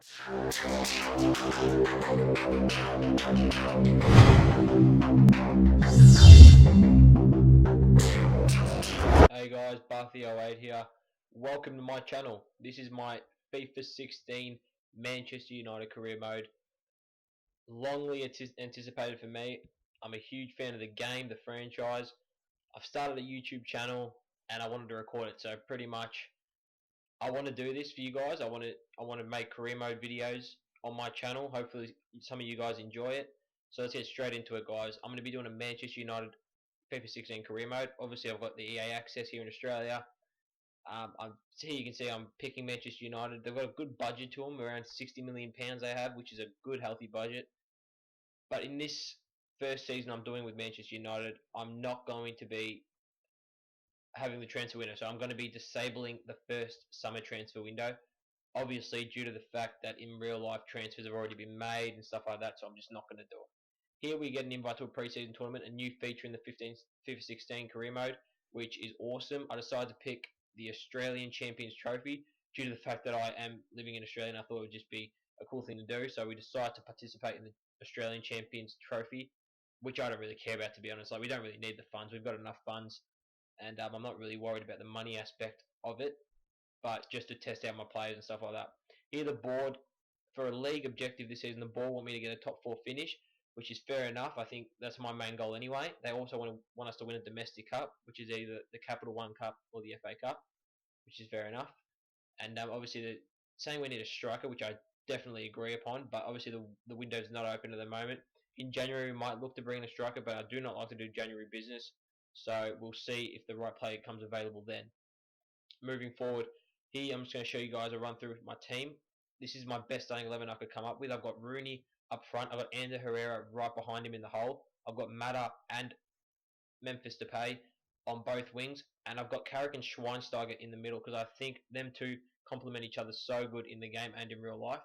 Hey guys, Barthy08 here. Welcome to my channel. This is my FIFA 16 Manchester United career mode. Longly anticipated for me. I'm a huge fan of the game, the franchise. I've started a YouTube channel and I wanted to record it. So pretty much, I want to do this for you guys. I want to make career mode videos on my channel. Hopefully, some of you guys enjoy it. So let's get straight into it, guys. I'm going to be doing a Manchester United FIFA 16 career mode. Obviously, I've got the EA access here in Australia. Here you can see I'm picking Manchester United. They've got a good budget to them, around £60 million they have, which is a good, healthy budget. But in this first season I'm doing with Manchester United, I'm not going to be having the transfer window. So I'm going to be disabling the first summer transfer window. Obviously, due to the fact that in real life transfers have already been made and stuff like that, so I'm just not going to do it. Here we get an invite to a preseason tournament, a new feature in the FIFA 16 career mode, which is awesome. I decided to pick the Australian Champions Trophy due to the fact that I am living in Australia and I thought it would just be a cool thing to do. So we decided to participate in the Australian Champions Trophy, which I don't really care about, to be honest. Like, we don't really need the funds. We've got enough funds, and I'm not really worried about the money aspect of it, but just to test out my players and stuff like that. Here, the board for a league objective this season, the board want me to get a top four finish, which is fair enough. I think that's my main goal anyway. They also want us to win a domestic cup, which is either the Capital One Cup or the FA Cup, which is fair enough. And obviously, saying we need a striker, which I definitely agree upon, but obviously the window's not open at the moment. In January, we might look to bring in a striker, but I do not like to do January business. So we'll see if the right player comes available then. Moving forward, here I'm just going to show you guys a run through my team. This is my best starting 11 I could come up with. I've got Rooney up front. I've got Ander Herrera right behind him in the hole. I've got Mata and Memphis Depay on both wings. And I've got Carrick and Schweinsteiger in the middle because I think them two complement each other so good in the game and in real life.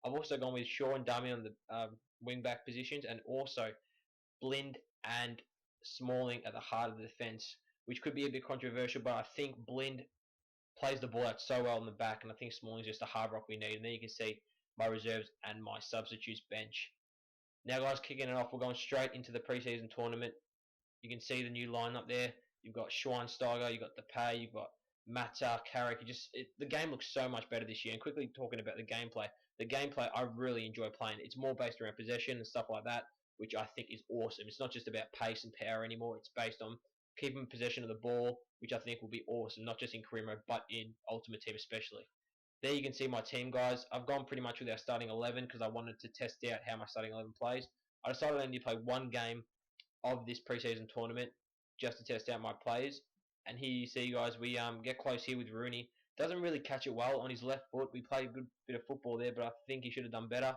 I've also gone with Shaw and Dummy on the wing back positions, and also Blind and Smalling at the heart of the defence, which could be a bit controversial, but I think Blind plays the ball out so well in the back, and I think Smalling's just a hard rock we need. And then you can see my reserves and my substitutes bench. Now, guys, kicking it off, we're going straight into the preseason tournament. You can see the new lineup there. You've got Schweinsteiger, you've got Depay, you've got Mata, Carrick. The game looks so much better this year. And quickly talking about the gameplay I really enjoy playing. It's more based around possession and stuff like that, which I think is awesome. It's not just about pace and power anymore. It's based on keeping possession of the ball, which I think will be awesome, not just in career mode, but in Ultimate Team especially. There you can see my team, guys. I've gone pretty much with our starting 11 because I wanted to test out how my starting 11 plays. I decided I only play one game of this preseason tournament just to test out my players. And here you see, guys, we get close here with Rooney. Doesn't really catch it well on his left foot. We played a good bit of football there, but I think he should have done better.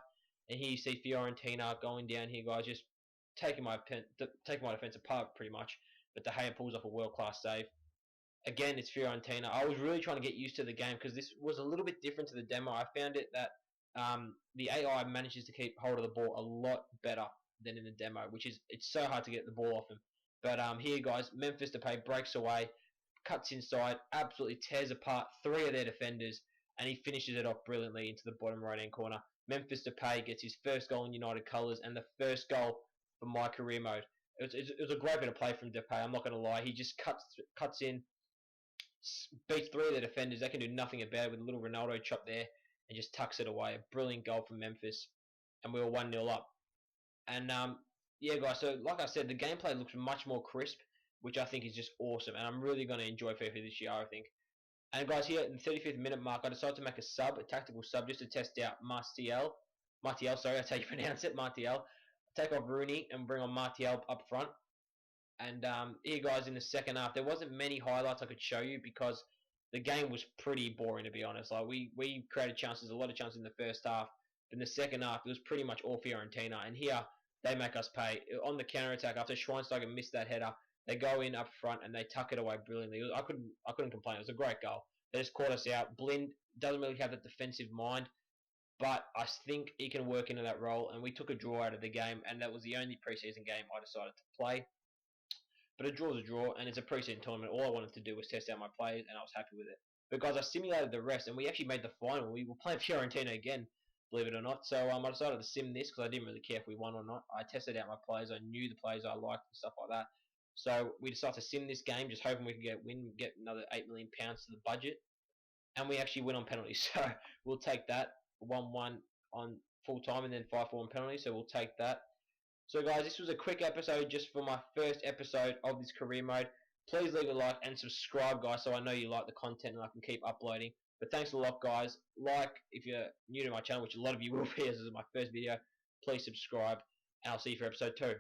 And here you see Fiorentina going down here, guys, just taking my defense apart pretty much. But De Gea pulls off a world-class save. Again, it's Fiorentina. I was really trying to get used to the game because this was a little bit different to the demo. I found it that the AI manages to keep hold of the ball a lot better than in the demo, which is it's so hard to get the ball off him. But here, guys, Memphis Depay breaks away, cuts inside, absolutely tears apart three of their defenders, and he finishes it off brilliantly into the bottom right-hand corner. Memphis Depay gets his first goal in United colours and the first goal for my career mode. It was a great bit of play from Depay. I'm not going to lie. He just cuts in, beats three of their defenders. They can do nothing about it with a little Ronaldo chop there and just tucks it away. A brilliant goal from Memphis. And we were 1-0 up. And yeah, guys, so like I said, the gameplay looks much more crisp, which I think is just awesome. And I'm really going to enjoy FIFA this year, I think. And guys, here in the 35th minute mark, I decided to make a tactical sub, just to test out Martial, sorry, that's how you pronounce it, Martial. Take off Rooney and bring on Martial up front. And here, guys, in the second half, there wasn't many highlights I could show you because the game was pretty boring, to be honest. Like we created chances, a lot of chances in the first half. But in the second half, it was pretty much all Fiorentina. And here, they make us pay. On the counter-attack, after Schweinsteiger missed that header, they go in up front and they tuck it away brilliantly. I couldn't complain. It was a great goal. They just caught us out. Blind doesn't really have that defensive mind, but I think he can work into that role. And we took a draw out of the game, and that was the only preseason game I decided to play. But a draw is a draw, and it's a preseason tournament. All I wanted to do was test out my players, and I was happy with it. But guys, I simulated the rest, and we actually made the final. We were playing Fiorentina again. believe it or not. So I decided to sim this because I didn't really care if we won or not. I tested out my players. I knew the players I liked and stuff like that. So we decided to sim this game, just hoping we could get another £8 million to the budget, and we actually win on penalties. So we'll take that 1-1 on full time, and then 5-4 on penalties. So we'll take that. So guys, this was a quick episode just for my first episode of this career mode. Please leave a like and subscribe, guys, so I know you like the content and I can keep uploading. But thanks a lot, guys. Like if you're new to my channel, which a lot of you will be, as this is my first video. Please subscribe, and I'll see you for episode 2.